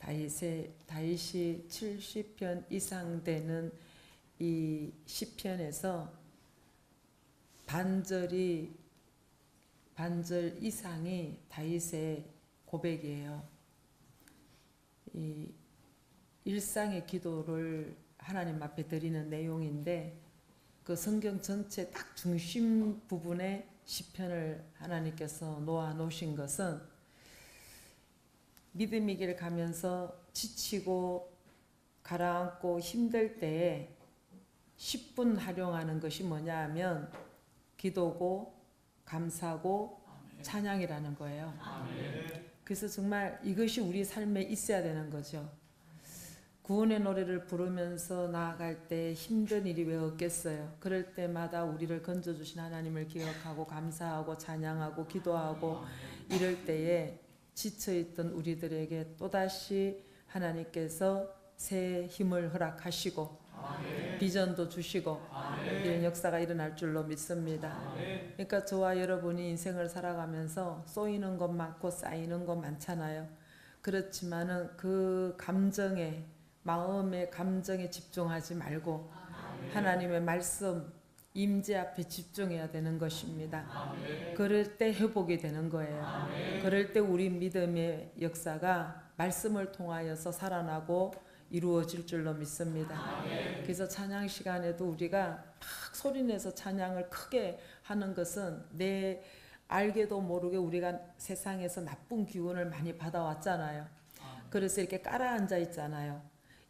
다윗이 70편 이상 되는 이 시편에서 반절 이상이 다윗의 고백이에요. 이 일상의 기도를 하나님 앞에 드리는 내용인데 그 성경 전체 딱 중심 부분에 시편을 하나님께서 놓아 놓으신 것은 믿음의 길 가면서 지치고 가라앉고 힘들 때에 10분 활용하는 것이 뭐냐 하면 기도고 감사고 찬양이라는 거예요. 그래서 정말 이것이 우리 삶에 있어야 되는 거죠. 구원의 노래를 부르면서 나아갈 때 힘든 일이 왜 없겠어요. 그럴 때마다 우리를 건져주신 하나님을 기억하고 감사하고 찬양하고 기도하고 이럴 때에 지쳐있던 우리들에게 또다시 하나님께서 새 힘을 허락하시고 비전도 주시고 이런 역사가 일어날 줄로 믿습니다. 그러니까 저와 여러분이 인생을 살아가면서 쏘이는 것 많고 쌓이는 것 많잖아요. 그렇지만은 그 감정에 마음의 감정에 집중하지 말고 하나님의 말씀 임재 앞에 집중해야 되는 것입니다. 그럴 때 회복이 되는 거예요. 그럴 때 우리 믿음의 역사가 말씀을 통하여서 살아나고 이루어질 줄로 믿습니다. 그래서 찬양 시간에도 우리가 막 소리내서 찬양을 크게 하는 것은 내 알게도 모르게 우리가 세상에서 나쁜 기운을 많이 받아왔잖아요. 그래서 이렇게 깔아앉아 있잖아요.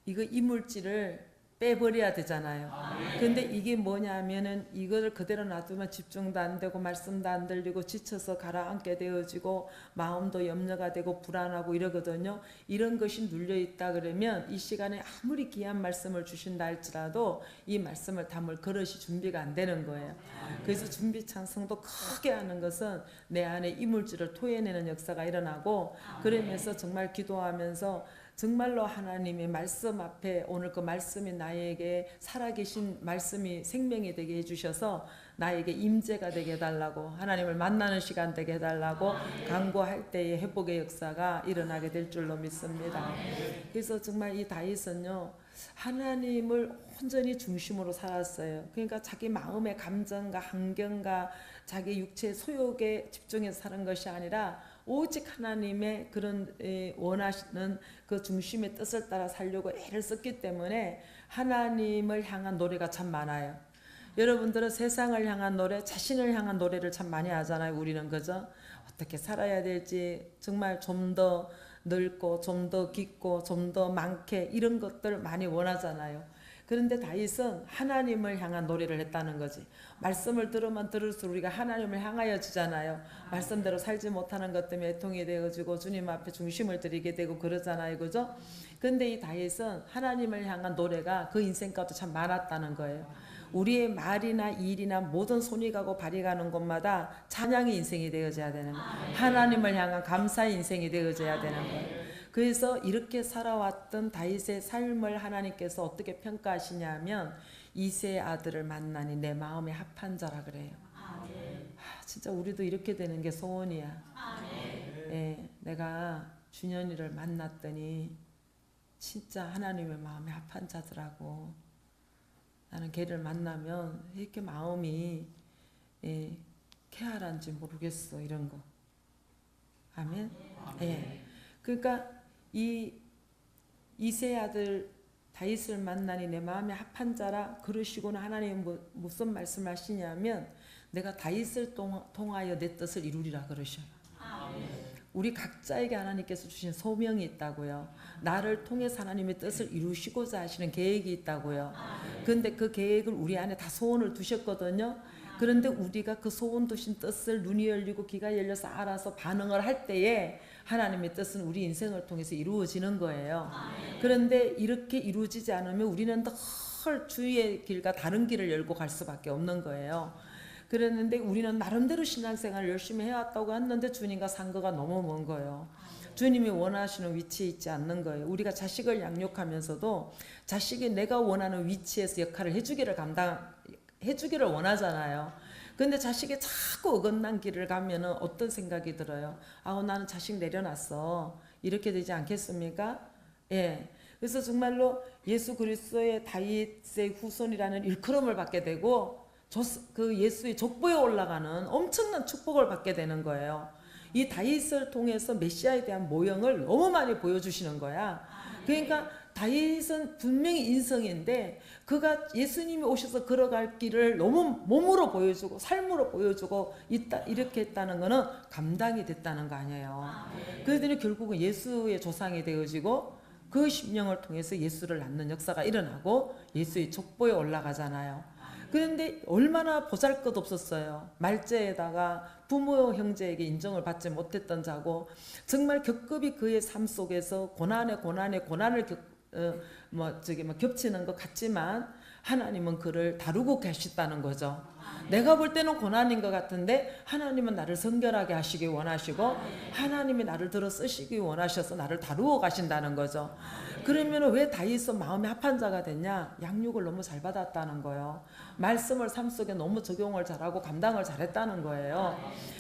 이거 이물질을 빼버려야 되잖아요. 근데 이게 뭐냐면은 이거를 그대로 놔두면 집중도 안 되고 말씀도 안 들리고 지쳐서 가라앉게 되어지고 마음도 염려가 되고 불안하고 이러거든요. 이런 것이 눌려있다 그러면 이 시간에 아무리 귀한 말씀을 주신다 할지라도 이 말씀을 담을 그릇이 준비가 안 되는 거예요. 그래서 준비 찬송도 크게 하는 것은 내 안에 이물질을 토해내는 역사가 일어나고 그러면서 정말 기도하면서 정말로 하나님의 말씀 앞에 오늘 그 말씀이 나에게 살아계신 말씀이 생명이 되게 해주셔서 나에게 임재가 되게 해달라고 하나님을 만나는 시간 되게 해달라고 간구할 때의 회복의 역사가 일어나게 될 줄로 믿습니다. 그래서 정말 이 다윗은요 하나님을 온전히 중심으로 살았어요. 그러니까 자기 마음의 감정과 환경과 자기 육체의 소욕에 집중해서 사는 것이 아니라 오직 하나님의 그런 원하시는 그 중심의 뜻을 따라 살려고 애를 썼기 때문에 하나님을 향한 노래가 참 많아요. 여러분들은 세상을 향한 노래, 자신을 향한 노래를 참 많이 하잖아요. 우리는 그죠? 어떻게 살아야 될지 정말 좀 더 넓고 좀 더 깊고 좀 더 많게 이런 것들 많이 원하잖아요. 그런데 다윗은 하나님을 향한 노래를 했다는 거지. 말씀을 들으면 들을수록 우리가 하나님을 향하여지잖아요. 말씀대로 살지 못하는 것 때문에 애통이 되어지고 주님 앞에 중심을 드리게 되고 그러잖아요. 그죠? 근데 이 다윗은 하나님을 향한 노래가 그 인생 가운데 참 많았다는 거예요. 우리의 말이나 일이나 모든 손이 가고 발이 가는 곳마다 찬양의 인생이 되어져야 되는 거예요. 하나님을 향한 감사의 인생이 되어져야 되는 거예요. 그래서 이렇게 살아왔던 다윗의 삶을 하나님께서 어떻게 평가하시냐면 이새의 아들을 만나니 내 마음에 합한 자라 그래요. 진짜 우리도 이렇게 되는 게 소원이야. 예, 내가 준현이를 만났더니 진짜 하나님의 마음에 합한 자더라고. 나는 걔를 만나면 이렇게 마음이 쾌활한지 모르겠어. 이런 거. 아멘. 예. 그러니까 이새의 아들 다윗을 만나니 내 마음에 합한 자라 그러시고는 하나님이 무슨 말씀을 하시냐면 내가 다윗을 통하여 내 뜻을 이루리라 그러셔요. 우리 각자에게 하나님께서 주신 소명이 있다고요. 나를 통해서 하나님의 뜻을 이루시고자 하시는 계획이 있다고요. 그런데 그 계획을 우리 안에 다 소원을 두셨거든요. 그런데 우리가 그 소원 두신 뜻을 눈이 열리고 귀가 열려서 알아서 반응을 할 때에 하나님의 뜻은 우리 인생을 통해서 이루어지는 거예요. 그런데 이렇게 이루어지지 않으면 우리는 늘 주의 길과 다른 길을 열고 갈 수밖에 없는 거예요. 그랬는데 우리는 나름대로 신앙생활을 열심히 해왔다고 했는데 주님과 상거가 너무 먼 거예요. 주님이 원하시는 위치에 있지 않는 거예요. 우리가 자식을 양육하면서도 자식이 내가 원하는 위치에서 역할을 해주기를 원하잖아요. 근데 자식이 자꾸 어긋난 길을 가면은 어떤 생각이 들어요? 나는 자식 내려놨어. 이렇게 되지 않겠습니까? 예. 그래서 정말로 예수 그리스도의 다윗의 후손이라는 일컬음을 받게 되고 그 예수의 족보에 올라가는 엄청난 축복을 받게 되는 거예요. 이 다윗을 통해서 메시아에 대한 모형을 너무 많이 보여주시는 거야. 그러니까 다윗은 분명히 인성인데 그가 예수님이 오셔서 걸어갈 길을 너무 몸으로 보여주고 삶으로 보여주고 이렇게 했다는 거는 감당이 됐다는 거 아니에요. 그랬더니 결국은 예수의 조상이 되어지고 그 심령을 통해서 예수를 낳는 역사가 일어나고 예수의 족보에 올라가잖아요. 그런데 얼마나 보잘것없었어요. 말제에다가 부모 형제에게 인정을 받지 못했던 자고 정말 겪급이 그의 삶 속에서 고난을 겹치는 것 같지만 하나님은 그를 다루고 계셨다는 거죠. 내가 볼 때는 고난인 것 같은데 하나님은 나를 성결하게 하시기 원하시고 하나님이 나를 들어 쓰시기 원하셔서 나를 다루어 가신다는 거죠. 그러면 왜 다윗은 마음이 합한 자가 됐냐? 양육을 너무 잘 받았다는 거예요. 말씀을 삶 속에 너무 적용을 잘하고 감당을 잘했다는 거예요.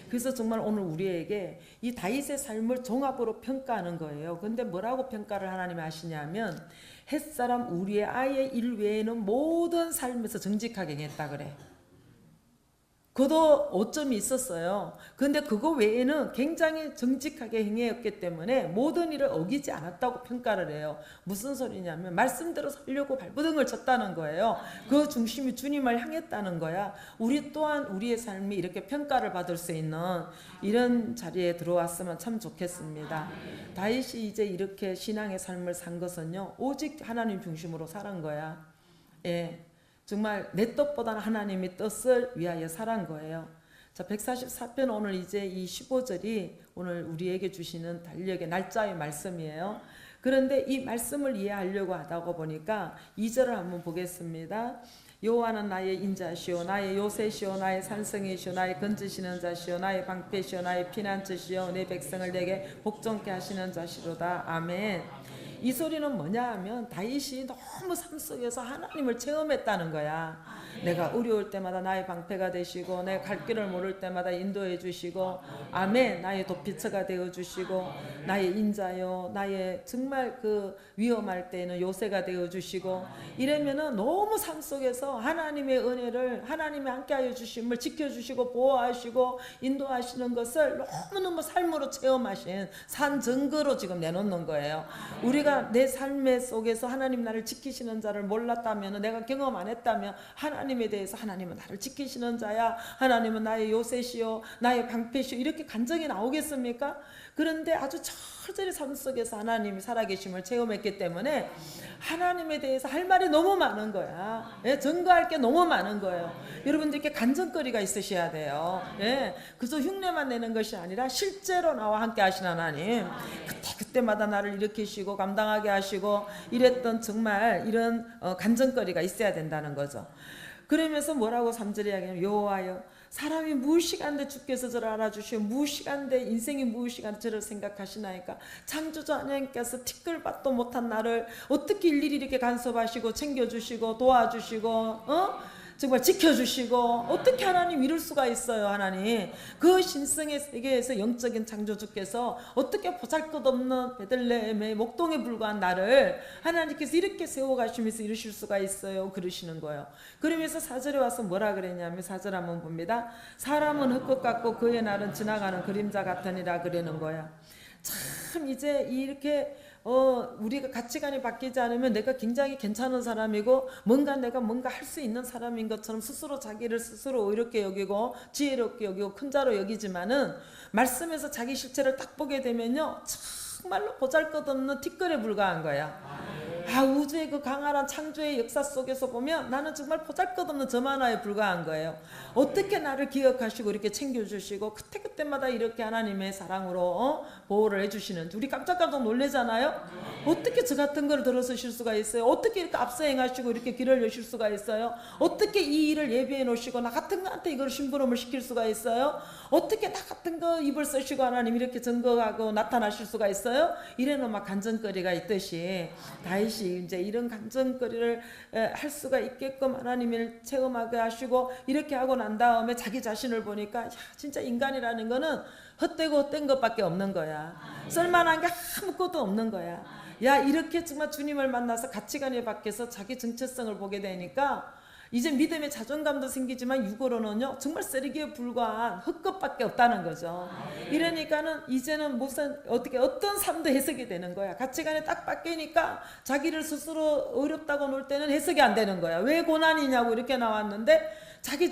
그래서 정말 오늘 우리에게 이 다윗의 삶을 종합으로 평가하는 거예요. 근데 뭐라고 평가를 하나님이 하시냐면 햇사람 우리의 아이의 일 외에는 모든 삶에서 정직하게 행했다 그래. 그도 오점이 있었어요. 그런데 그거 외에는 굉장히 정직하게 행했기 때문에 모든 일을 어기지 않았다고 평가를 해요. 무슨 소리냐면 말씀대로 살려고 발버둥을 쳤다는 거예요. 그 중심이 주님을 향했다는 거야. 우리 또한 우리의 삶이 이렇게 평가를 받을 수 있는 이런 자리에 들어왔으면 참 좋겠습니다. 다윗이 이제 이렇게 신앙의 삶을 산 것은요, 오직 하나님 중심으로 살은 거야. 예. 정말 내 뜻보다는 하나님의 뜻을 위하여 살한 거예요. 자, 144편 오늘 이제 이 15절이 오늘 우리에게 주시는 달력의 날짜의 말씀이에요. 그런데 이 말씀을 이해하려고 하다 보니까 2절을 한번 보겠습니다. 여호와는 나의 인자시오 나의 요새시오 나의 산성이시오 나의 건지시는 자시오 나의 방패시오 나의 피난처시오 내 백성을 내게 복종케 하시는 자시로다. 아멘. 이 소리는 뭐냐 하면 다윗이 너무 삶 속에서 하나님을 체험했다는 거야. 내가 어려울 때마다 나의 방패가 되시고 내가 갈 길을 모를 때마다 인도해 주시고 아멘 나의 도피처가 되어 주시고 나의 인자요 나의 정말 그 위험할 때는 요새가 되어 주시고 이러면은 너무 삶 속에서 하나님의 은혜를 하나님이 함께하여 주심을 지켜주시고 보호하시고 인도하시는 것을 너무너무 삶으로 체험하신 산 증거로 지금 내놓는 거예요. 우리가 내 삶의 속에서 하나님 나를 지키시는 자를 몰랐다면 내가 경험 안 했다면 하나님에 대해서 하나님은 나를 지키시는 자야 하나님은 나의 요새시요 나의 방패시요 이렇게 간증이 나오겠습니까? 그런데 아주 철저히 삶 속에서 하나님이 살아계심을 체험했기 때문에 하나님에 대해서 할 말이 너무 많은 거야. 예, 증거할 게 너무 많은 거예요. 여러분들께 간증거리가 있으셔야 돼요. 예, 그래서 흉내만 내는 것이 아니라 실제로 나와 함께 하신 하나님 그때마다 나를 일으키시고 감당하게 하시고 이랬던 정말 이런 간증거리가 있어야 된다는 거죠. 그러면서 뭐라고 3절에 이야기하냐면 여호와여 사람이 무의식한데 주께서 저를 알아주시고 무의식한데 인생이 무의식한데 저를 생각하시나이까 창조주 하나님께서 티끌밭도 못한 나를 어떻게 일일이 이렇게 간섭하시고 챙겨주시고 도와주시고 정말 지켜주시고 어떻게 하나님 이럴 수가 있어요. 하나님 그 신성의 세계에서 영적인 창조주께서 어떻게 보잘것없는 베들레헴의 목동에 불과한 나를 하나님께서 이렇게 세워가시면서 이러실 수가 있어요. 그러시는 거예요. 그러면서 4절에 와서 뭐라 그랬냐면 4절 한번 봅니다. 사람은 흙것 같고 그의 날은 지나가는 그림자 같으니라 그러는 거야. 참 이제 이렇게 우리가 가치관이 바뀌지 않으면 내가 굉장히 괜찮은 사람이고 내가 뭔가 할 수 있는 사람인 것처럼 스스로 자기를 스스로 이렇게 여기고 지혜롭게 여기고 큰 자로 여기지만은 말씀에서 자기 실체를 딱 보게 되면요 정말로 보잘것없는 티끌에 불과한 거야. 우주의 그 강한 창조의 역사 속에서 보면 나는 정말 보잘것없는 점 하나에 불과한 거예요. 어떻게 나를 기억하시고 이렇게 챙겨주시고 그때마다 이렇게 하나님의 사랑으로 보호를 해주시는지 우리 깜짝깜짝 놀라잖아요. 어떻게 저 같은 걸 들어서실 수가 있어요? 어떻게 이렇게 앞서 행하시고 이렇게 길을 여실 수가 있어요? 어떻게 이 일을 예비해 놓으시고 나 같은 거한테 이걸 심부름을 시킬 수가 있어요? 어떻게 나 같은 거 입을 쓰시고 하나님 이렇게 증거하고 나타나실 수가 있어요? 이래는 막 간증거리가 있듯이 다윗이 이제 이런 간증거리를 할 수가 있게끔 하나님을 체험하게 하시고 이렇게 하고 난 다음에 자기 자신을 보니까 야, 진짜 인간이라는 거는 헛되고 헛된 것밖에 없는 거야. 쓸만한 게 아무것도 없는 거야. 야, 이렇게 정말 주님을 만나서 가치관이 바뀌어서 자기 정체성을 보게 되니까 이제 믿음의 자존감도 생기지만 육으로는요 정말 쓰레기에 불과한 헛것밖에 없다는 거죠. 이러니까는 이제는 무슨 어떤 삶도 해석이 되는 거야. 가치관이 딱 바뀌니까 자기를 스스로 어렵다고 놀 때는 해석이 안 되는 거야. 왜 고난이냐고 이렇게 나왔는데 자기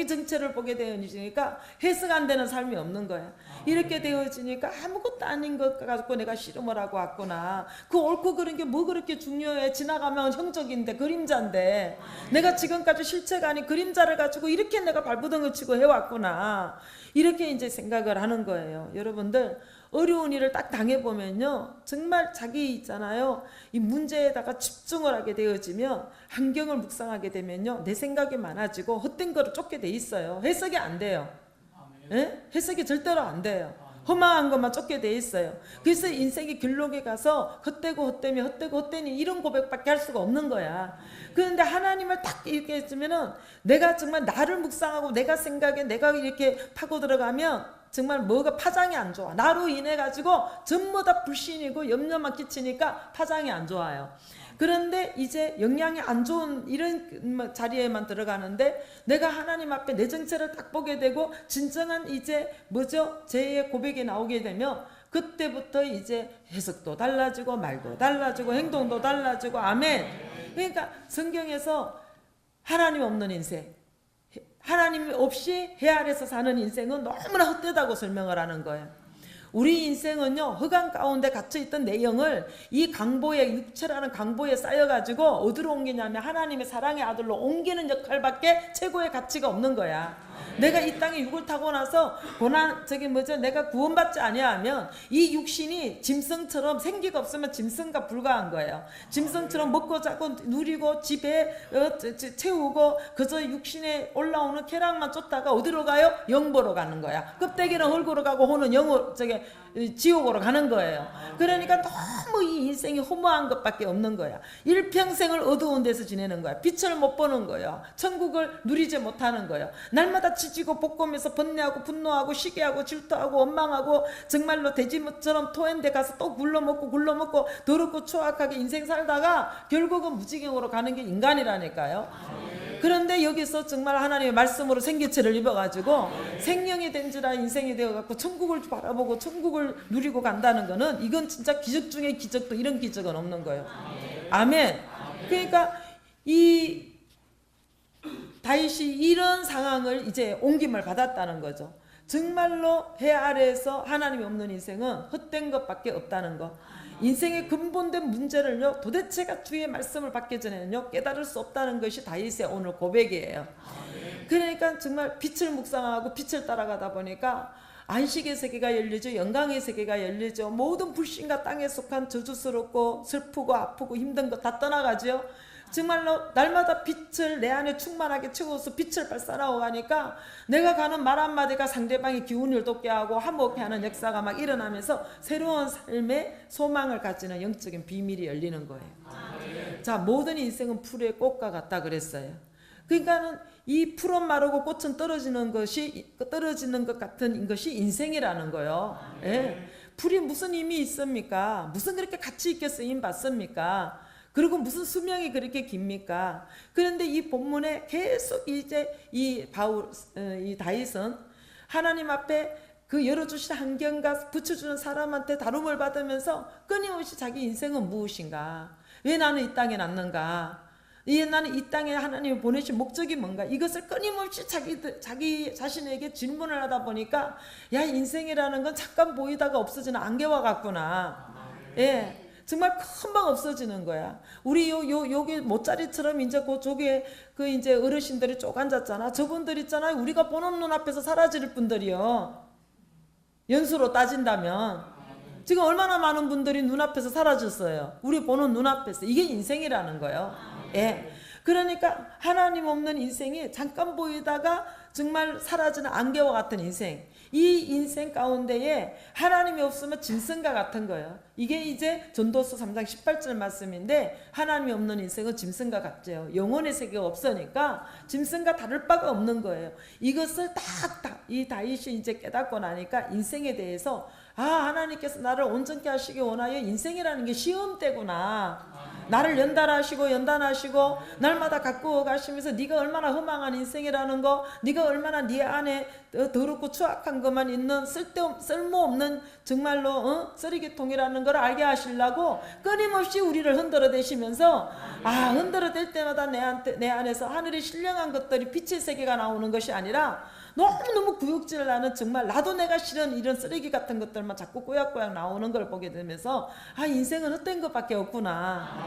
정체를 보게 되어지니까 해석 안 되는 삶이 없는 거야. 이렇게 되어지니까 아무것도 아닌 것 가지고 내가 씨름을 하고 왔구나. 그 옳고 그른 게 뭐 그렇게 중요해. 지나가면 형적인데 그림자인데 내가 지금까지 실체가 아닌 그림자를 가지고 이렇게 내가 발부둥을 치고 해왔구나. 이렇게 이제 생각을 하는 거예요. 여러분들 어려운 일을 딱 당해보면요 정말 자기 있잖아요 이 문제에다가 집중을 하게 되어지면 환경을 묵상하게 되면요 내 생각이 많아지고 헛된 거를 쫓게 돼 있어요. 해석이 안 돼요. 예? 해석이 절대로 안 돼요. 허망한 것만 쫓게 돼 있어요. 그래서 인생의 길록에 가서 헛되고 헛되미 헛되고 헛되니 이런 고백밖에 할 수가 없는 거야. 그런데 하나님을 딱 이렇게 했으면은 내가 정말 나를 묵상하고 내가 생각에 내가 이렇게 파고 들어가면 정말 뭐가 파장이 안 좋아. 나로 인해 가지고 전부 다 불신이고 염려만 끼치니까 파장이 안 좋아요. 그런데 이제 영향이 안 좋은 이런 자리에만 들어가는데 내가 하나님 앞에 내 정체를 딱 보게 되고 진정한 이제 뭐죠? 제 고백이 나오게 되면 그때부터 이제 해석도 달라지고 말도 달라지고 행동도 달라지고 아멘. 그러니까 성경에서 하나님 없는 인생, 하나님 없이 해 아래서 사는 인생은 너무나 헛되다고 설명을 하는 거예요. 우리 인생은요 흑암 가운데 갇혀있던 내용을 이 강보에 육체라는 강보에 쌓여가지고 어디로 옮기냐면 하나님의 사랑의 아들로 옮기는 역할밖에 최고의 가치가 없는 거야. 내가 이 땅에 육을 타고 나서 내가 구원받지 아니하면 이 육신이 짐승처럼 생기가 없으면 짐승과 불과한 거예요. 짐승처럼 먹고 자고 누리고 집에 채우고 그저 육신에 올라오는 쾌락만 쫓다가 어디로 가요? 영보로 가는 거야. 껍데기는 헐고로 가고 혼은 지옥으로 가는 거예요. 그러니까 너무 이 인생이 허무한 것밖에 없는 거야. 일평생을 어두운 데서 지내는 거야. 빛을 못 보는 거예요. 천국을 누리지 못하는 거예요. 날마다 지지고 볶으면서 번뇌하고 분노하고 시기하고 질투하고 원망하고 정말로 돼지처럼 토한 데 가서 또 굴러먹고 더럽고 추악하게 인생 살다가 결국은 무지경으로 가는 게 인간이라니까요. 그런데 여기서 정말 하나님의 말씀으로 생기체를 입어가지고 생명이 된지라 인생이 되어갖고 천국을 바라보고 천국을 누리고 간다는 거는 이건 진짜 기적 중에 기적도 이런 기적은 없는 거예요. 아멘. 그러니까 이 다윗이 이런 상황을 이제 옮김을 받았다는 거죠. 정말로 해 아래에서 하나님이 없는 인생은 헛된 것밖에 없다는 거. 인생의 근본된 문제를요 도대체가 주의 말씀을 받기 전에는요 깨달을 수 없다는 것이 다윗의 오늘 고백이에요. 그러니까 정말 빛을 묵상하고 빛을 따라가다 보니까 안식의 세계가 열리죠. 영광의 세계가 열리죠. 모든 불신과 땅에 속한 저주스럽고 슬프고 아프고 힘든 거 다 떠나가죠. 정말로 날마다 빛을 내 안에 충만하게 채워서 빛을 발산하고 가니까 내가 가는 말 한마디가 상대방의 기운을 돋게 하고 화목해 하는 역사가 막 일어나면서 새로운 삶의 소망을 가지는 영적인 비밀이 열리는 거예요. 자, 모든 인생은 풀의 꽃과 같다 그랬어요. 그러니까는 이 풀은 마르고 꽃은 떨어지는 것 같은 것이 인생이라는 거예요. 예. 풀이 무슨 힘이 있습니까? 무슨 그렇게 가치 있게 쓰임 받습니까? 그리고 무슨 수명이 그렇게 깁니까? 그런데 이 본문에 계속 이제 이 다윗은 하나님 앞에 그 열어주신 환경과 붙여주는 사람한테 다룸을 받으면서 끊임없이 자기 인생은 무엇인가? 왜 나는 이 땅에 났는가? 나는 이 땅에 하나님이 보내신 목적이 뭔가? 이것을 끊임없이 자기 자신에게 질문을 하다 보니까 야, 인생이라는 건 잠깐 보이다가 없어지는 안개와 같구나. 예. 정말 금방 없어지는 거야. 우리 여기 모짜리처럼 이제 그쪽에 이제 어르신들이 쪽 앉았잖아. 저분들 있잖아요. 우리가 보는 눈앞에서 사라질 분들이요. 연수로 따진다면 지금 얼마나 많은 분들이 눈앞에서 사라졌어요. 우리 보는 눈앞에서. 이게 인생이라는 거예요. 예. 그러니까 하나님 없는 인생이 잠깐 보이다가 정말 사라지는 안개와 같은 인생. 이 인생 가운데에 하나님이 없으면 짐승과 같은 거예요. 이게 이제 전도서 3장 18절 말씀인데, 하나님이 없는 인생은 짐승과 같죠. 영혼의 세계가 없으니까 짐승과 다를 바가 없는 거예요. 이것을 이 다윗이 이제 깨닫고 나니까 인생에 대해서 하나님께서 나를 온전케 하시기 원하여 인생이라는 게 시험대구나. 나를 연단하시고 날마다 갖고 가시면서 네가 얼마나 허망한 인생이라는 거, 네가 얼마나 네 안에 더럽고 추악한 것만 있는 쓸모없는 정말로 쓰레기통이라는 걸 알게 하시려고 끊임없이 우리를 흔들어대시면서 흔들어댈 때마다 내 안에서 하늘의 신령한 것들이 빛의 세계가 나오는 것이 아니라 너무너무 구역질 나는, 정말 나도 내가 싫은 이런 쓰레기 같은 것들만 자꾸 꼬약꼬약 나오는 걸 보게 되면서 인생은 헛된 것밖에 없구나.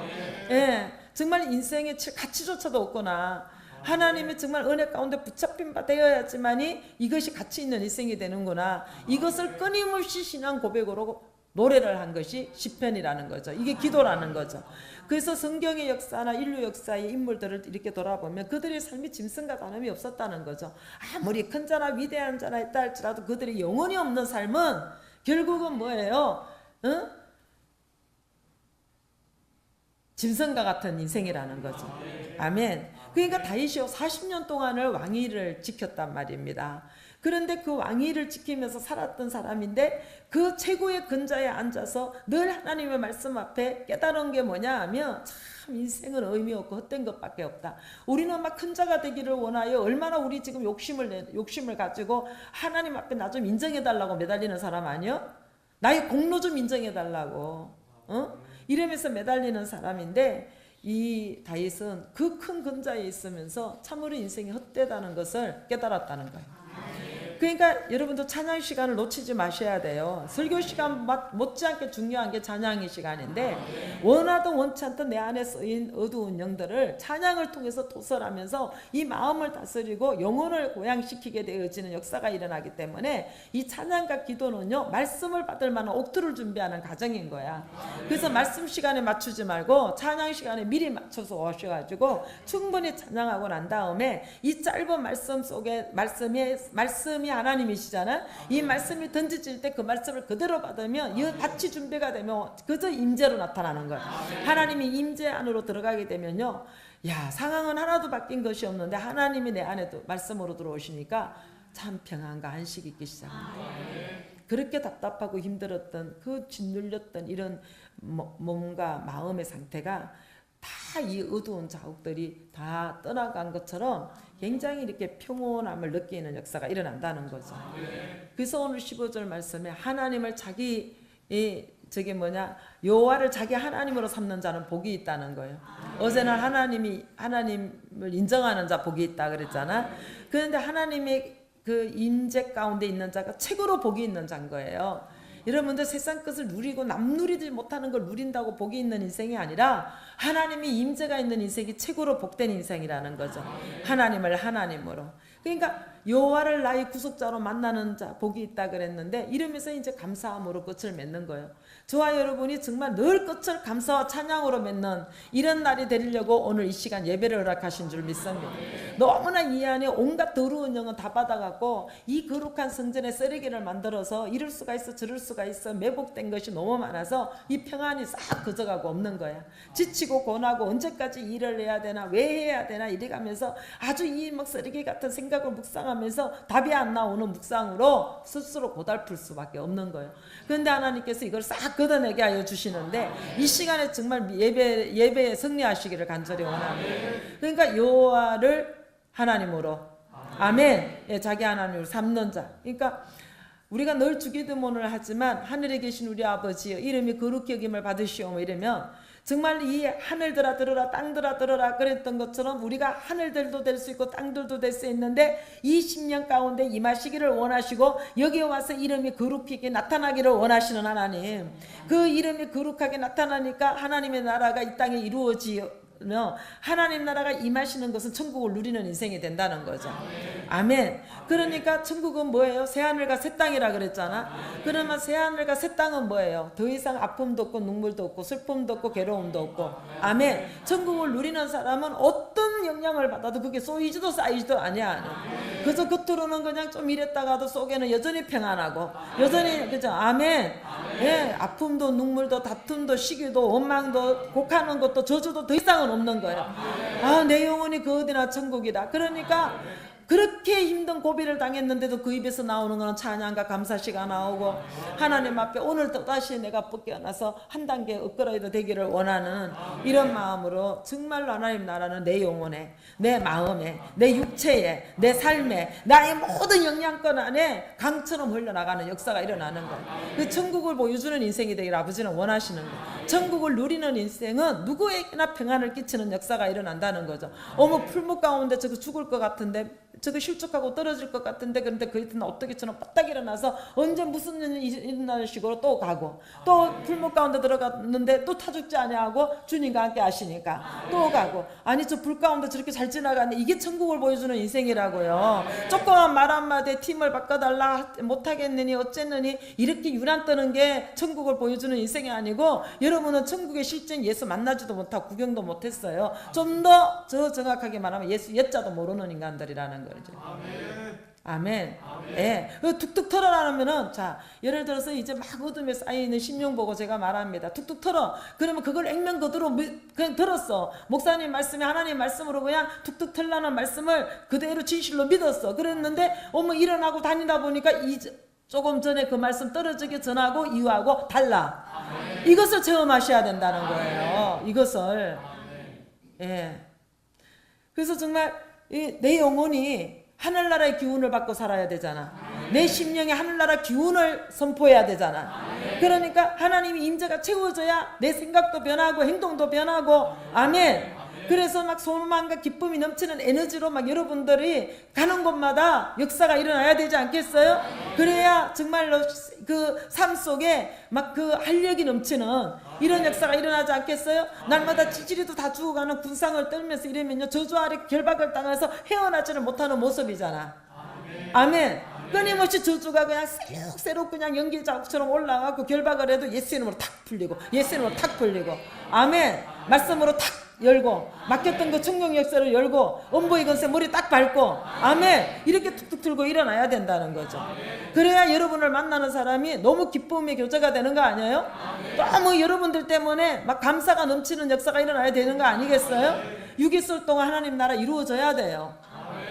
예, 정말 인생의 가치조차도 없구나. 하나님의 정말 은혜 가운데 붙잡힌 바 되어야지만이 이것이 가치 있는 인생이 되는구나. 이것을 끊임없이 신앙 고백으로 노래를 한 것이 시편이라는 거죠. 이게 기도라는 거죠. 그래서 성경의 역사나 인류 역사의 인물들을 이렇게 돌아보면 그들의 삶이 짐승과 다름이 없었다는 거죠. 아무리 큰 자나 위대한 자나 했다 할지라도 그들의 영혼이 없는 삶은 결국은 뭐예요? 짐승과 같은 인생이라는 거죠. 아멘. 그러니까 다윗이 40년 동안을 왕위를 지켰단 말입니다. 그런데 그 왕위를 지키면서 살았던 사람인데, 그 최고의 근자에 앉아서 늘 하나님의 말씀 앞에 깨달은 게 뭐냐 하면, 참 인생은 의미 없고 헛된 것밖에 없다. 우리는 막 큰 자가 되기를 원하여 얼마나 우리 지금 욕심을 가지고 하나님 앞에 나 좀 인정해 달라고 매달리는 사람 아니요? 나의 공로 좀 인정해 달라고 이러면서 매달리는 사람인데, 이 다윗은 그 큰 근자에 있으면서 참으로 인생이 헛되다는 것을 깨달았다는 거예요. 그러니까 여러분도 찬양 시간을 놓치지 마셔야 돼요. 설교 시간 못지않게 중요한 게 찬양의 시간인데, 원하든 원치 않든 내 안에 쓰인 어두운 영들을 찬양을 통해서 토설하면서 이 마음을 다스리고 영혼을 고양시키게 되어지는 역사가 일어나기 때문에, 이 찬양과 기도는요, 말씀을 받을 만한 옥토를 준비하는 과정인 거야. 그래서 말씀 시간에 맞추지 말고 찬양 시간에 미리 맞춰서 오셔가지고 충분히 찬양하고 난 다음에 이 짧은 말씀 속에 말씀이 하나님이시잖아. 이 말씀이 던져질 때 그 말씀을 그대로 받으면 이 같이 준비가 되면 그저 임재로 나타나는 거야. 하나님이 임재 안으로 들어가게 되면요, 상황은 하나도 바뀐 것이 없는데 하나님이 내 안에도 말씀으로 들어오시니까 참 평안과 안식이 있기 시작합니다. 그렇게 답답하고 힘들었던, 그 짓눌렸던 이런 몸과 마음의 상태가 다 이 어두운 자국들이 다 떠나간 것처럼 굉장히 이렇게 평온함을 느끼는 역사가 일어난다는 거죠. 그래서 오늘 15절 말씀에 하나님을 여호와를 자기 하나님으로 삼는 자는 복이 있다는 거예요. 어제는 하나님을 인정하는 자 복이 있다 그랬잖아. 그런데 하나님의 그 임재 가운데 있는 자가 최고로 복이 있는 자인 거예요. 여러분들 세상 것을 누리고 남 누리지 못하는 걸 누린다고 복이 있는 인생이 아니라 하나님이 임재가 있는 인생이 최고로 복된 인생이라는 거죠. 하나님을 하나님으로. 그러니까 여호와를 나의 구속자로 만나는 자 복이 있다 그랬는데, 이러면서 이제 감사함으로 끝을 맺는 거예요. 저와 여러분이 정말 늘 끝을 감사와 찬양으로 맺는 이런 날이 되려고 오늘 이 시간 예배를 허락하신 줄 믿습니다. 너무나 이 안에 온갖 더러운 영은 다 받아갖고 이 거룩한 성전에 쓰레기를 만들어서 이럴 수가 있어 저럴 수가 있어 매복된 것이 너무 많아서 이 평안이 싹 그져가고 없는 거야. 지치고 고나고 언제까지 일을 해야 되나, 왜 해야 되나 이래가면서 아주 이 막 쓰레기 같은 생각을 묵상하면서 답이 안 나오는 묵상으로 스스로 고달플 수밖에 없는 거예요. 그런데 하나님께서 이걸 싹 걷어내게 하여 주시는데, 이 시간에 정말 예배에 승리하시기를 간절히 원합니다. 그러니까 여호와를 하나님으로, 아멘, 자기 하나님으로 삼는 자. 그러니까 우리가 늘 주기도문을 하지만 하늘에 계신 우리 아버지여 이름이 거룩히 여김을 받으시오며 이러면 정말 이 하늘들아 들어라 땅들아 들어라 그랬던 것처럼 우리가 하늘들도 될 수 있고 땅들도 될 수 있는데, 이 10년 가운데 임하시기를 원하시고 여기에 와서 이름이 거룩하게 나타나기를 원하시는 하나님, 그 이름이 거룩하게 나타나니까 하나님의 나라가 이 땅에 이루어지며 하나님 나라가 임하시는 것은 천국을 누리는 인생이 된다는 거죠. 아멘. 그러니까 천국은 뭐예요? 새하늘과 새 땅이라 그랬잖아. 그러면 새하늘과 새 땅은 뭐예요? 더 이상 아픔도 없고 눈물도 없고 슬픔도 없고 괴로움도 없고. 아멘. 천국을 누리는 사람은 어떤 모든 영향을 받아도 그게 쏘이지도 쌓이지도 아니야. 그래서 겉으로는 그냥 좀 이랬다가도 속에는 여전히 평안하고 여전히 그죠. 아멘. 예, 아픔도 눈물도 다툼도 시기도 원망도 곡하는 것도 저주도 더 이상은 없는 거예요. 아, 내 영혼이 그 어디나 천국이다. 그러니까 그렇게 힘든 고비를 당했는데도 그 입에서 나오는 거는 찬양과 감사시가 나오고 하나님 앞에 오늘 또다시 내가 깨어나서 한 단계 업그레이드 되기를 원하는 이런 마음으로 정말로 하나님 나라는 내 영혼에, 내 마음에, 내 육체에, 내 삶에, 나의 모든 영양권 안에 강처럼 흘러나가는 역사가 일어나는 거예요. 그 천국을 보여주는 인생이 되기를 아버지는 원하시는 거예요. 천국을 누리는 인생은 누구에게나 평안을 끼치는 역사가 일어난다는 거죠. 어머, 풀목 가운데 저거 죽을 것 같은데, 저거 실족하고 떨어질 것 같은데, 그런데 그 이튿날 어떻게처럼 빠딱 일어나서 언제 무슨 일이 일어나는 식으로 또 가고, 또 풀목 가운데 들어갔는데 또 타죽지 아니하고 주님과 함께 하시니까 또 가고, 아니 저 불 가운데 저렇게 잘 지나가는데 이게 천국을 보여주는 인생이라고요. 조그만 말 한마디에 팀을 바꿔달라 못하겠느니 어쨌느니 이렇게 유난 떠는 게 천국을 보여주는 인생이 아니고, 여러분은 천국의 실제 예수 만나지도 못하고 구경도 못했어요. 좀 더 저 정확하게 말하면 예수 옛자도 모르는 인간들이라는 거죠. 아멘. 예. 툭툭 털어나면은, 자, 예를 들어서 이제 막 어둠에 쌓여있는 심령 보고 제가 말합니다. 툭툭 털어. 그러면 그걸 액면 그대로 그냥 들었어. 목사님 말씀이 하나님 말씀으로 그냥 툭툭 털라는 말씀을 그대로 진실로 믿었어. 그랬는데, 일어나고 다니다 보니까 조금 전에 그 말씀 떨어지게 전하고 이유하고 달라. 이것을 체험하셔야 된다는 거예요. 이것을. 예. 그래서 정말 내 영혼이 하늘나라의 기운을 받고 살아야 되잖아. 내 심령에 하늘나라 기운을 선포해야 되잖아. 그러니까 하나님이 임재가 채워져야 내 생각도 변하고 행동도 변하고. 아멘. 그래서 막 소망과 기쁨이 넘치는 에너지로 막 여러분들이 가는 곳마다 역사가 일어나야 되지 않겠어요? 그래야 정말로 그 삶 속에 막 그 활력이 넘치는 이런 역사가 일어나지 않겠어요? 날마다 찌질이도 다 죽어가는 군상을 떨면서 이러면요, 저주 아래 결박을 당해서 헤어나지를 못하는 모습이잖아. 아멘. 끊임없이 저주가 그냥 새록새록 그냥 연기 자국처럼 올라가고, 결박을 해도 예수 이름으로 탁 풀리고, 예수 이름으로 탁 풀리고. 아멘. 말씀으로 탁 열고, 맡겼던 그 청경 역사를 열고, 엄보의 건세 머리 딱 밟고. 아멘. 이렇게 툭툭 들고 일어나야 된다는 거죠. 그래야 여러분을 만나는 사람이 너무 기쁨의 교제가 되는 거 아니에요? 너무 여러분들 때문에 막 감사가 넘치는 역사가 일어나야 되는 거 아니겠어요? 6일설 동안 하나님 나라 이루어져야 돼요.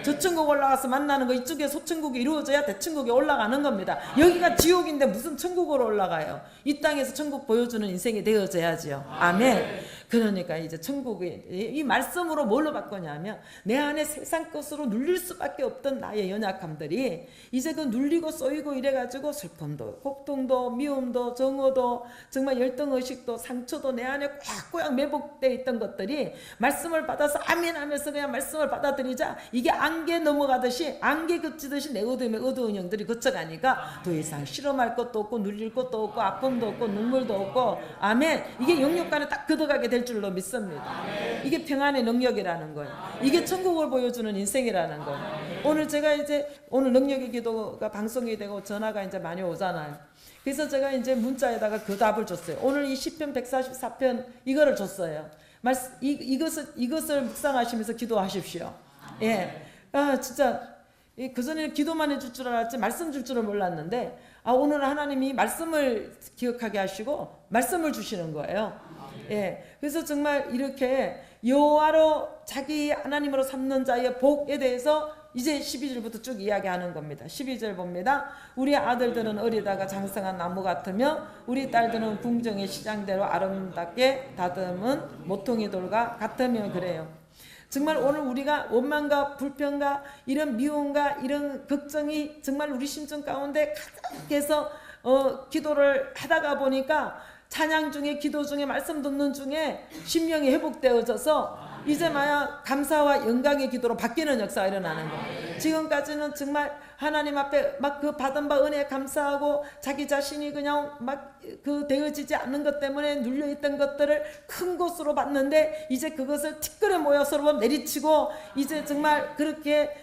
저 천국 올라가서 만나는 거, 이쪽에 소천국이 이루어져야 대천국에 올라가는 겁니다. 여기가 지옥인데 무슨 천국으로 올라가요? 이 땅에서 천국 보여주는 인생이 되어져야지요. 아멘. 그러니까 이제 천국이 이 말씀으로 뭘로 바꾸냐면, 내 안에 세상 것으로 눌릴 수밖에 없던 나의 연약함들이 이제 그 눌리고 쏘이고 이래가지고 슬픔도 고통도 미움도 정오도 정말 열등의식도 상처도 내 안에 꽉꽉 매복되어 있던 것들이 말씀을 받아서 아멘 하면서 그냥 말씀을 받아들이자 이게 안개 넘어가듯이, 안개 그치듯이 내 어둠에 어두운 영들이 거쳐가니까 더 이상 실험할 것도 없고 눌릴 것도 없고 아픔도 없고 눈물도 없고. 아멘. 이게 영육간에 딱 걷어가게 될 줄로 믿습니다. 이게 평안의 능력이라는 거예요. 이게 천국을 보여주는 인생이라는 거예요. 오늘 제가 이제 오늘 능력의 기도가 방송이 되고 전화가 이제 많이 오잖아요. 그래서 제가 이제 문자에다가 그 답을 줬어요. 오늘 이 시편 144편 이거를 줬어요. 이것을 묵상하시면서 기도하십시오. 예. 아, 진짜 그전에는 기도만 해줄 줄 알았지 말씀 줄 줄은 몰랐는데, 오늘 하나님이 말씀을 기억하게 하시고 말씀을 주시는 거예요. 예. 그래서 정말 이렇게 여호와로 자기 하나님으로 삼는 자의 복에 대해서 이제 12절부터 쭉 이야기하는 겁니다. 12절 봅니다. 우리 아들들은 어리다가 장성한 나무 같으며 우리 딸들은 궁정의 시장대로 아름답게 다듬은 모퉁이 돌과 같으며 그래요. 정말 오늘 우리가 원망과 불평과 이런 미움과 이런 걱정이 정말 우리 심정 가운데 가득해서 기도를 하다가 보니까 찬양 중에, 기도 중에, 말씀 듣는 중에 심령이 회복되어져서 이제 마야 감사와 영광의 기도로 바뀌는 역사가 일어나는 거예요. 지금까지는 정말 하나님 앞에 막 그 받은 바 은혜에 감사하고 자기 자신이 그냥 막 그 되어지지 않는 것 때문에 눌려있던 것들을 큰 것으로 봤는데, 이제 그것을 티끌에 모여서 내리치고 이제 정말 그렇게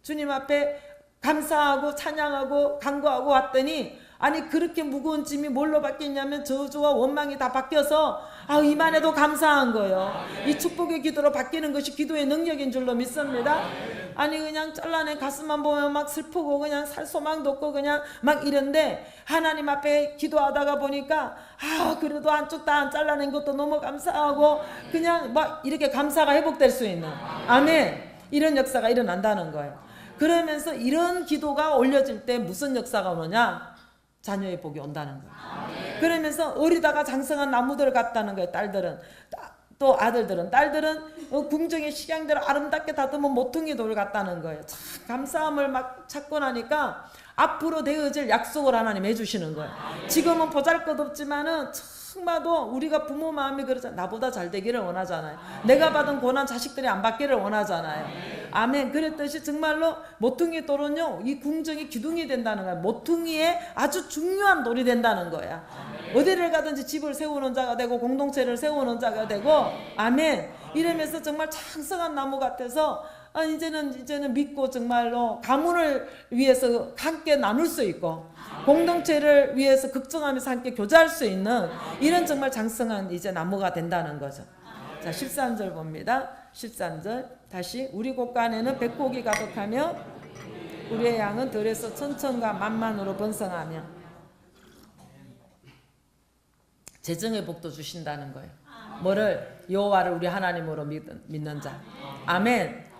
주님 앞에 감사하고 찬양하고 간구하고 왔더니, 아니 그렇게 무거운 짐이 뭘로 바뀌냐면 저주와 원망이 다 바뀌어서 이만해도 감사한 거예요. 이 축복의 기도로 바뀌는 것이 기도의 능력인 줄로 믿습니다. 아니 그냥 잘라낸 가슴만 보면 막 슬프고 그냥 살 소망도 없고 그냥 막 이런데 하나님 앞에 기도하다가 보니까 그래도 한쪽 다 안 잘라낸 것도 너무 감사하고 그냥 막 이렇게 감사가 회복될 수 있는 아멘 이런 역사가 일어난다는 거예요. 그러면서 이런 기도가 올려질 때 무슨 역사가 오느냐? 자녀의 복이 온다는 거예요. 그러면서 어리다가 장성한 나무들을 같다는 거예요. 딸들은 또 아들들은 딸들은 궁정의 식양대로 아름답게 다듬은 모퉁이 돌을 같다는 거예요. 참 감사함을 막 찾고 나니까 앞으로 되어질 약속을 하나님 해주시는 거예요. 지금은 보잘것없지만은 정말도 우리가 부모 마음이 그러잖아요. 나보다 잘 되기를 원하잖아요. 내가 받은 고난 자식들이 안 받기를 원하잖아요. 아멘. 그랬듯이 정말로 모퉁이 돌은요 이 궁정의 기둥이 된다는 거야. 모퉁이의 아주 중요한 돌이 된다는 거야. 어디를 가든지 집을 세우는 자가 되고 공동체를 세우는 자가 되고 아멘 이러면서 정말 장성한 나무 같아서 이제는 믿고 정말로 가문을 위해서 함께 나눌 수 있고 공동체를 위해서 걱정하면서 함께 교제할 수 있는 이런 정말 장성한 이제 나무가 된다는 거죠. 자 13절 봅니다. 13절 다시 우리 곳간에는 백곡이 가득하며 우리의 양은 들에서 천천과 만만으로 번성하며 재정의 복도 주신다는 거예요. 뭐를? 여호와를 우리 하나님으로 믿는 자. 아멘.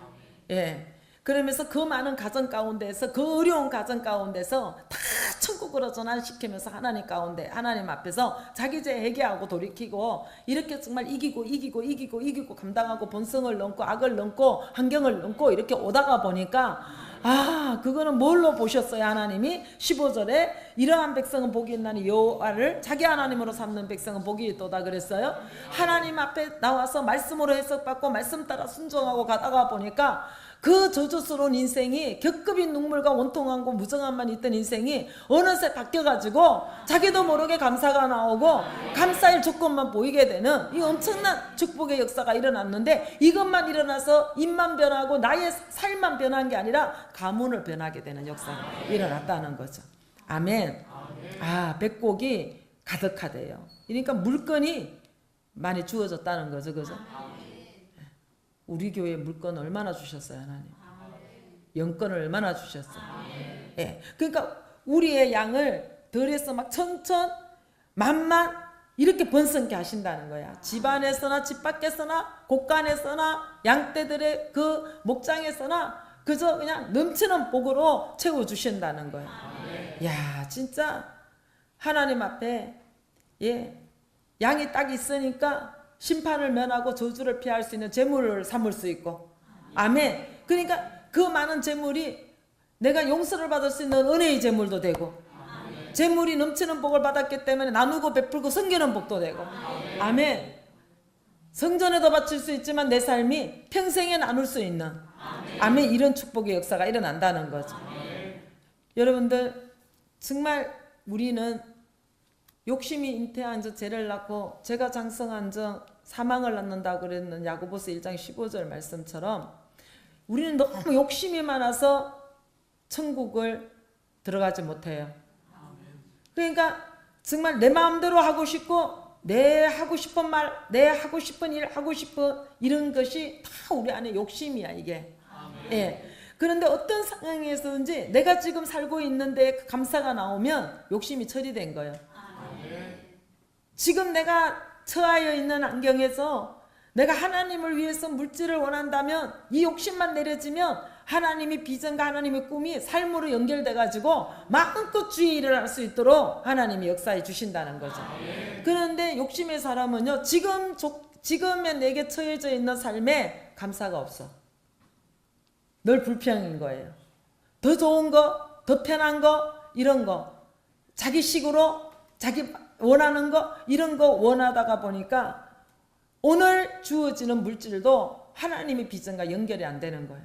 예. 그러면서 그 많은 가정 가운데서 그 어려운 가정 가운데서 다 천국으로 전환시키면서 하나님 가운데 하나님 앞에서 자기 죄 회개하고 돌이키고 이렇게 정말 이기고 감당하고 본성을 넘고 악을 넘고 환경을 넘고 이렇게 오다가 보니까 그거는 뭘로 보셨어요? 하나님이 15절에 이러한 백성은 복이 있나니 여호와를 자기 하나님으로 삼는 백성은 복이 있도다 그랬어요. 하나님 앞에 나와서 말씀으로 해석받고 말씀 따라 순종하고 가다가 보니까 그 저주스러운 인생이 겹겹인 눈물과 원통함과 무정함만 있던 인생이 어느새 바뀌어가지고 자기도 모르게 감사가 나오고 감사의 조건만 보이게 되는 이 엄청난 축복의 역사가 일어났는데 이것만 일어나서 입만 변하고 나의 삶만 변한 게 아니라 가문을 변하게 되는 역사가 일어났다는 거죠. 아멘. 백곡이 가득하대요. 그러니까 물건이 많이 주어졌다는 거죠. 그죠? 우리 교회 물건 얼마나 주셨어요, 하나님? 영권을 얼마나 주셨어요? 예. 그러니까 우리의 양을 덜에서 막 천천 만만 이렇게 번성케 하신다는 거야. 집 안에서나 집 밖에서나 곳간에서나 양떼들의 그 목장에서나 그저 그냥 넘치는 복으로 채워주신다는 거야. 야, 진짜 하나님 앞에 양이 딱 있으니까 심판을 면하고 저주를 피할 수 있는 재물을 삼을 수 있고 아멘. 그러니까 그 많은 재물이 내가 용서를 받을 수 있는 은혜의 재물도 되고 재물이 넘치는 복을 받았기 때문에 나누고 베풀고 섬기는 복도 되고 아멘. 성전에도 바칠 수 있지만 내 삶이 평생에 나눌 수 있는 아멘. 이런 축복의 역사가 일어난다는 거죠. 여러분들 정말 우리는 욕심이 잉태한 저 죄를 낳고 죄가 장성한 저 사망을 낳는다고 그랬는 야고보서 1장 15절 말씀처럼 우리는 너무 욕심이 많아서 천국을 들어가지 못해요. 그러니까 정말 내 마음대로 하고 싶고 내 하고 싶은 말, 내 하고 싶은 일, 하고 싶은 이런 것이 다 우리 안에 욕심이야 이게. 예. 그런데 어떤 상황에서든지 내가 지금 살고 있는데 감사가 나오면 욕심이 처리된 거예요. 지금 내가 처하여 있는 환경에서 내가 하나님을 위해서 물질을 원한다면 이 욕심만 내려지면 하나님의 비전과 하나님의 꿈이 삶으로 연결돼 가지고 마음껏 주의 일을 할 수 있도록 하나님이 역사해 주신다는 거죠. 그런데 욕심의 사람은요 지금의 내게 처해져 있는 삶에 감사가 없어. 늘 불평인 거예요. 더 좋은 거, 더 편한 거, 이런 거 자기 식으로 자기 원하는 거 이런 거 원하다가 보니까 오늘 주어지는 물질도 하나님의 비전과 연결이 안 되는 거예요.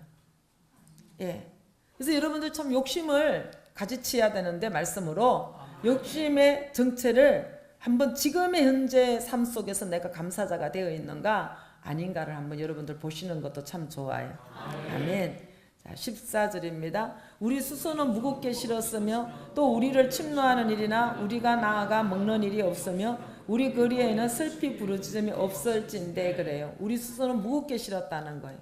예. 그래서 여러분들 참 욕심을 가지치야 되는데 말씀으로 욕심의 정체를 한번 지금의 현재 삶 속에서 내가 감사자가 되어 있는가 아닌가를 한번 여러분들 보시는 것도 참 좋아요. 아멘. 자, 자, 14절입니다. 우리 수소는 무겁게 실었으며 또 우리를 침노하는 일이나 우리가 나아가 먹는 일이 없으며 우리 거리에는 슬피 부르짖음이 없을진데 그래요. 우리 수소는 무겁게 실었다는 거예요.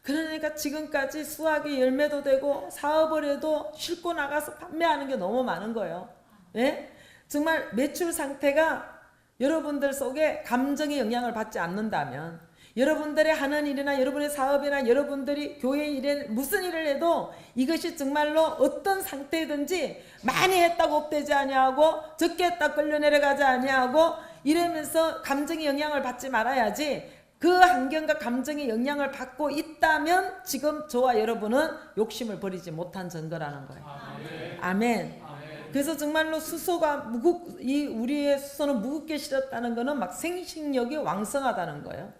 그러니까 지금까지 수학이 열매도 되고 사업을 해도 싣고 나가서 판매하는 게 너무 많은 거예요. 예? 정말 매출 상태가 여러분들 속에 감정의 영향을 받지 않는다면, 여러분들의 하는 일이나 여러분의 사업이나 여러분들이 교회 일에 무슨 일을 해도 이것이 정말로 어떤 상태든지 많이 했다고 업되지 아니하고 적게 했다 끌려 내려가지 아니하고 이러면서 감정의 영향을 받지 말아야지. 그 환경과 감정의 영향을 받고 있다면 지금 저와 여러분은 욕심을 버리지 못한 증거라는 거예요. 아멘. 그래서 정말로 수소가 우리의 수소는 무겁게 실었다는 거는 막 생식력이 왕성하다는 거예요.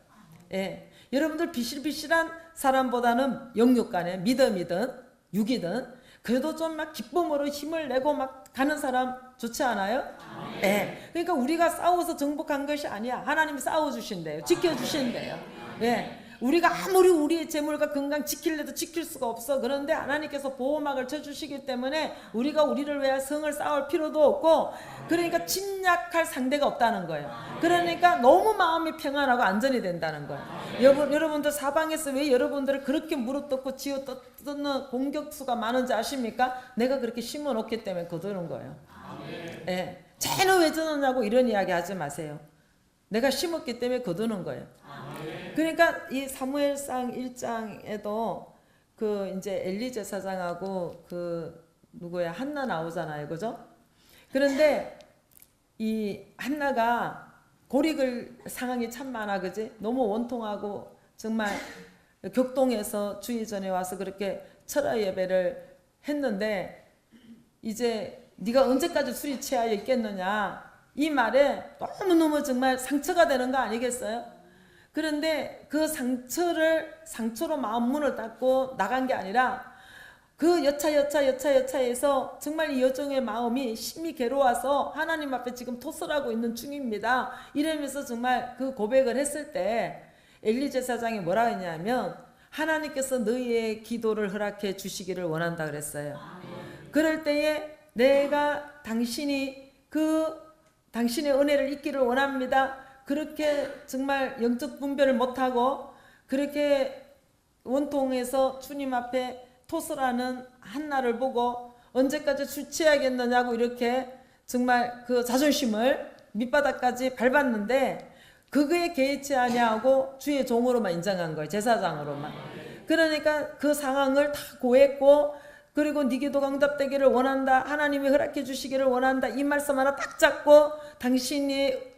예. 여러분들 비실비실한 사람보다는 영육간에 믿음이든 육이든 그래도 좀 막 기쁨으로 힘을 내고 막 가는 사람 좋지 않아요? 예. 그러니까 우리가 싸워서 정복한 것이 아니야. 하나님이 싸워주신대요. 지켜주신대요. 예. 우리가 아무리 우리의 재물과 건강 지키려도 지킬 수가 없어. 그런데 하나님께서 보호막을 쳐주시기 때문에 우리가 우리를 위해 성을 쌓을 필요도 없고, 그러니까 침략할 상대가 없다는 거예요. 그러니까 너무 마음이 평안하고 안전이 된다는 거예요. 여러분들 사방에서 왜 여러분들을 그렇게 물어뜯고 쥐어뜯는 공격수가 많은지 아십니까? 내가 그렇게 심어놓기 때문에 거두는 거예요. 예. 쟤는 왜 저러냐고 이런 이야기 하지 마세요. 내가 심었기 때문에 거두는 거예요. 그러니까 이 사무엘상 1장에도 그 이제 엘리 제사장하고 그 누구야 한나 나오잖아요, 그죠? 그런데 이 한나가 고리글 상황이 참 많아, 그지? 너무 원통하고 정말 격동해서 주의 전에 와서 그렇게 철야 예배를 했는데 이제 네가 언제까지 술이 취하여 있겠느냐 이 말에 너무너무 정말 상처가 되는 거 아니겠어요? 그런데 그 상처로 마음 문을 닫고 나간 게 아니라 그 여차해서 정말 이 여종의 마음이 심히 괴로워서 하나님 앞에 지금 토설하고 있는 중입니다. 이러면서 정말 그 고백을 했을 때 엘리 제사장이 뭐라 했냐면 하나님께서 너희의 기도를 허락해 주시기를 원한다 그랬어요. 그럴 때에 내가 당신의 은혜를 잊기를 원합니다. 그렇게 정말 영적 분별을 못하고 그렇게 원통해서 주님 앞에 토설하는 한나를 보고 언제까지 술 취하겠느냐고 이렇게 정말 그 자존심을 밑바닥까지 밟았는데 그거에 개의치 아니하고 주의 종으로만 인정한 거예요. 제사장으로만. 그러니까 그 상황을 다 고했고 그리고 네 기도가 응답되기를 원한다. 하나님이 허락해 주시기를 원한다. 이 말씀 하나 딱 잡고 당신이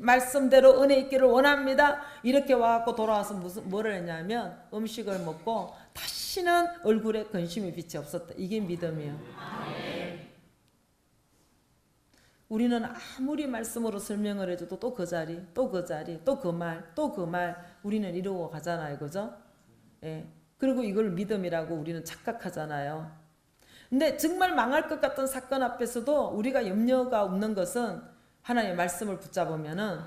말씀대로 은혜 있기를 원합니다. 이렇게 와갖고 돌아와서 뭐를 했냐면 음식을 먹고 다시는 얼굴에 근심의 빛이 없었다. 이게 믿음이에요. 우리는 아무리 말씀으로 설명을 해줘도 또 그 자리, 또 그 자리, 또 그 말, 또 그 말 우리는 이루고 가잖아요. 그죠? 예. 그리고 이걸 믿음이라고 우리는 착각하잖아요. 근데 정말 망할 것 같은 사건 앞에서도 우리가 염려가 없는 것은 하나님의 말씀을 붙잡으면은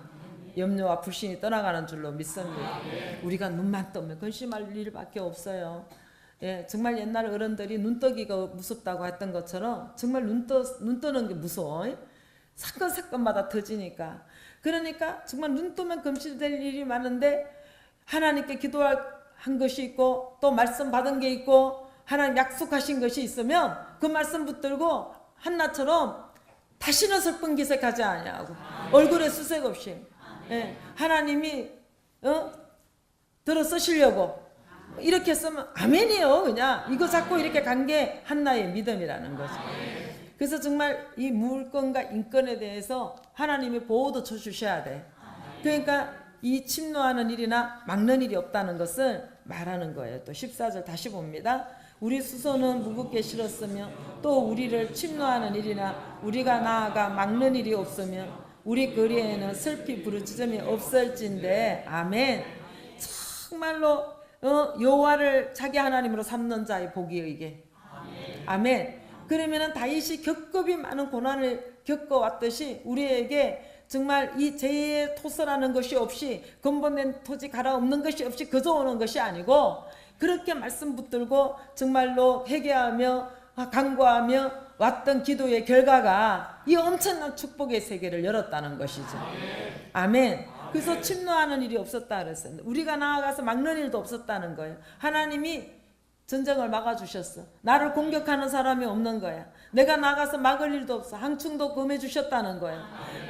염려와 불신이 떠나가는 줄로 믿습니다. 우리가 눈만 뜨면 근심할 일밖에 없어요. 예, 정말 옛날 어른들이 눈뜨기가 무섭다고 했던 것처럼 정말 눈 뜨는 게 무서워. 사건마다 터지니까. 그러니까 정말 눈 뜨면 금실될 일이 많은데 하나님께 기도한 것이 있고 또 말씀 받은 게 있고 하나님 약속하신 것이 있으면 그 말씀 붙들고 한나처럼 다시는 슬픈 기색하지 아니하고 얼굴에 수색 없이 하나님이 들어 쓰시려고 이렇게 쓰면 아멘이요. 그냥 이거 잡고 이렇게 간 게 한나의 믿음이라는 거죠. 그래서 정말 이 물건과 인권에 대해서 하나님이 보호도 쳐주셔야 돼. 그러니까 이 침노하는 일이나 막는 일이 없다는 것을 말하는 거예요. 또 14절 다시 봅니다. 우리 수소는 무겁게 실었으며 또 우리를 침노하는 일이나 우리가 나아가 막는 일이 없으며 우리 거리에는 슬피 부르짖음이 없을진데 아멘. 정말로 여호와를 자기 하나님으로 삼는 자의 복이에요 이게. 아멘. 그러면은 다윗이 겹겹이 많은 고난을 겪어왔듯이 우리에게 정말 이 죄의 토설하는 것이 없이 근본된 토지 갈아엎는 것이 없이 거저 오는 것이 아니고 그렇게 말씀 붙들고 정말로 회개하며 간구하며 왔던 기도의 결과가 이 엄청난 축복의 세계를 열었다는 것이죠. 아멘. 그래서 침노하는 일이 없었다 그랬어요. 우리가 나아가서 막는 일도 없었다는 거예요. 하나님이 전쟁을 막아주셨어. 나를 공격하는 사람이 없는 거야. 내가 나가서 막을 일도 없어. 항충도 금해 주셨다는 거예요.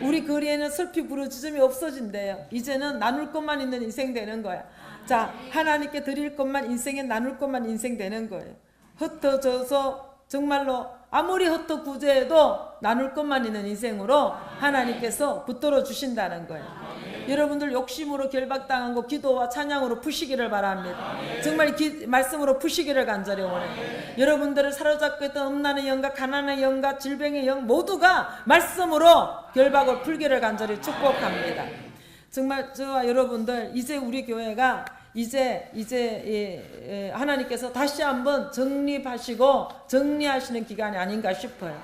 우리 거리에는 슬피 부르짖음이 없어진대요. 이제는 나눌 것만 있는 인생 되는 거야. 자, 하나님께 드릴 것만 인생에 나눌 것만 인생 되는 거예요. 흩어져서 정말로 아무리 흩어 구제해도 나눌 것만 있는 인생으로 하나님께서 붙들어 주신다는 거예요. 여러분들 욕심으로 결박당한 거 기도와 찬양으로 푸시기를 바랍니다. 정말 말씀으로 푸시기를 간절히 원해요. 여러분들을 사로잡고 있던 음란의 영과 가난의 영과 질병의 영 모두가 말씀으로 결박을 풀기를 간절히 축복합니다. 정말 저와 여러분들 이제 우리 교회가 이제 하나님께서 다시 한번 정립하시고 정리하시는 기간이 아닌가 싶어요.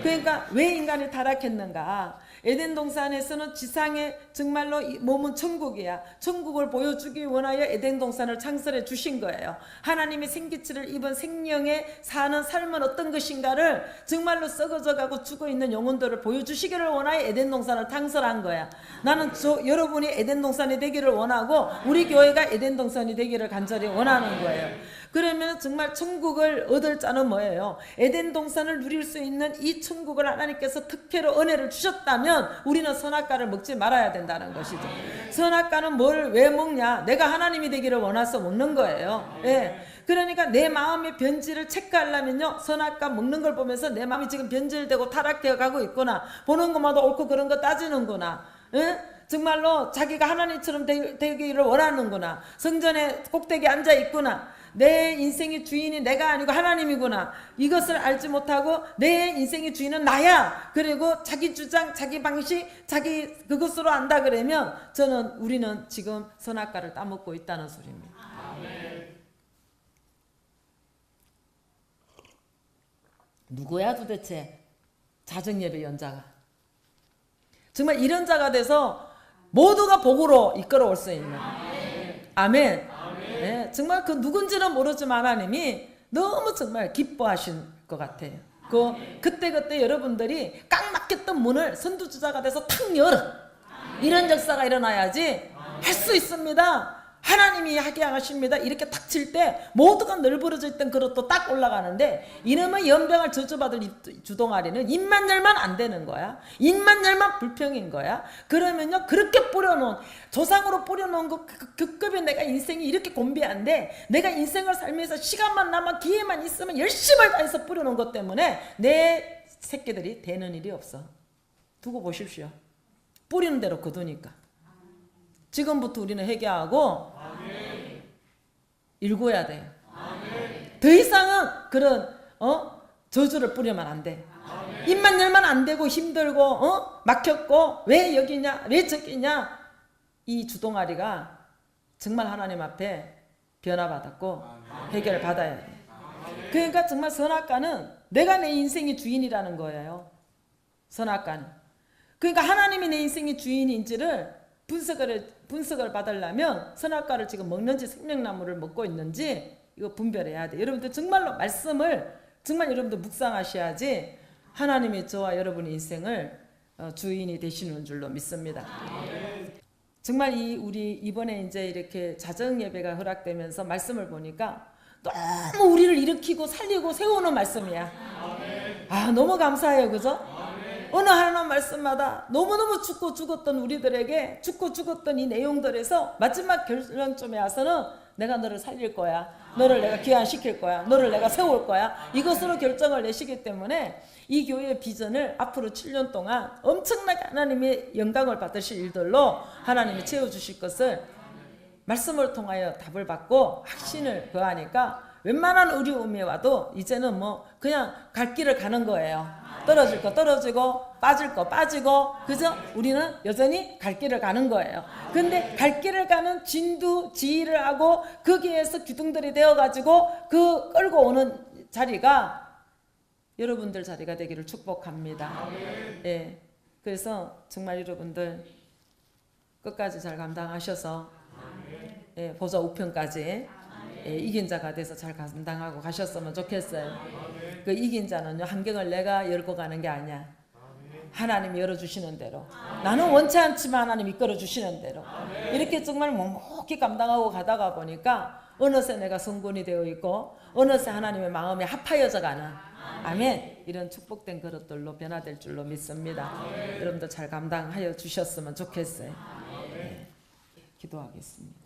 그러니까 왜 인간이 타락했는가? 에덴 동산에서는 지상에 정말로 몸은 천국이야. 천국을 보여주기 원하여 에덴 동산을 창설해 주신 거예요. 하나님의 생기치를 입은 생명에 사는 삶은 어떤 것인가를 정말로 썩어져가고 죽어있는 영혼들을 보여주시기를 원하여 에덴 동산을 창설한 거야. 나는 여러분이 에덴 동산이 되기를 원하고 우리 교회가 에덴 동산이 되기를 간절히 원하는 거예요. 그러면 정말 천국을 얻을 자는 뭐예요? 에덴 동산을 누릴 수 있는 이 천국을 하나님께서 특혜로 은혜를 주셨다면 우리는 선악과를 먹지 말아야 된다는 것이죠. 선악과는 왜 먹냐? 내가 하나님이 되기를 원해서 먹는 거예요. 예. 그러니까 내 마음의 변질을 체크하려면요, 선악과 먹는 걸 보면서 내 마음이 지금 변질되고 타락되어 가고 있구나, 보는 것마다 옳고 그런 거 따지는구나, 예? 정말로 자기가 하나님처럼 되기를 원하는구나, 성전에 꼭대기에 앉아 있구나, 내 인생의 주인이 내가 아니고 하나님이구나, 이것을 알지 못하고 내 인생의 주인은 나야, 그리고 자기 주장 자기 방식 자기 그것으로 안다 그러면 우리는 지금 선악과를 따먹고 있다는 소리입니다. 아멘. 누구야 도대체 자정예배 연자가? 정말 이런 자가 돼서 모두가 복으로 이끌어올 수 있는. 아멘. 네, 정말 그 누군지는 모르지만 하나님이 너무 정말 기뻐하신 것 같아요. 그때 여러분들이 꽉 막혔던 문을 선두주자가 돼서 탁 열어. 이런 역사가 일어나야지 할 수 있습니다. 하나님이 하게 하십니다. 이렇게 탁 칠 때 모두가 널브러져 있던 그릇도 딱 올라가는데, 이놈의 연병을 저주받을 주동아리는 입만 열면 안 되는 거야. 입만 열면 불평인 거야. 그러면요, 그렇게 뿌려놓은, 조상으로 뿌려놓은 그 급에 내가 인생이 이렇게 곤비한데, 내가 인생을 살면서 시간만 남아 기회만 있으면 열심을 다해서 뿌려놓은 것 때문에 내 새끼들이 되는 일이 없어. 두고 보십시오. 뿌리는 대로 거두니까. 지금부터 우리는 회개하고 일궈야 돼요. 더 이상은 그런 저주를 뿌리면 안 돼. 입만 열면 안 되고 힘들고 막혔고 왜 여기냐 왜 저기냐, 이 주동아리가 정말 하나님 앞에 변화받았고 해결을 받아야 돼. 그러니까 정말 선악과는 내가 내 인생의 주인이라는 거예요. 선악과는. 그러니까 하나님이 내 인생의 주인인지를 분석을 받으려면 선악과를 지금 먹는지 생명나무를 먹고 있는지 이거 분별해야 돼. 여러분들 정말로 말씀을 정말 여러분들 묵상하셔야지 하나님이 저와 여러분의 인생을 주인이 되시는 줄로 믿습니다. 정말 우리 이번에 이제 이렇게 자정 예배가 허락되면서 말씀을 보니까 너무 우리를 일으키고 살리고 세우는 말씀이야. 아, 너무 감사해요. 그죠? 어느 하나 말씀마다 너무너무 죽고 죽었던 우리들에게 죽고 죽었던 이 내용들에서 마지막 결론점에 와서는 내가 너를 살릴 거야, 너를 내가 귀환시킬 거야, 너를 내가 세울 거야, 이것으로 결정을 내시기 때문에 이 교회의 비전을 앞으로 7년 동안 엄청나게 하나님의 영광을 받으실 일들로 하나님이 채워주실 것을 말씀을 통하여 답을 받고 확신을 거하니까 웬만한 어려움이 와도 이제는 그냥 갈 길을 가는 거예요. 떨어질 거 떨어지고 빠질 거 빠지고, 그죠? 우리는 여전히 갈 길을 가는 거예요. 근데 갈 길을 가는 진두지휘를 하고 거기에서 기둥들이 되어가지고 그 끌고 오는 자리가 여러분들 자리가 되기를 축복합니다. 예. 그래서 정말 여러분들 끝까지 잘 감당하셔서 보좌 우편까지 이긴 자가 돼서 잘 감당하고 가셨으면 좋겠어요. 그 이긴 자는요, 환경을 내가 열고 가는 게 아니야. 하나님이 열어주시는 대로. 나는 원치 않지만 하나님이 이끌어주시는 대로. 이렇게 정말 묵묵히 감당하고 가다가 보니까 어느새 내가 성군이 되어 있고 어느새 하나님의 마음이 합하여져 가는, 아멘, 이런 축복된 그릇들로 변화될 줄로 믿습니다. 여러분도 잘 감당하여 주셨으면 좋겠어요. 네. 기도하겠습니다.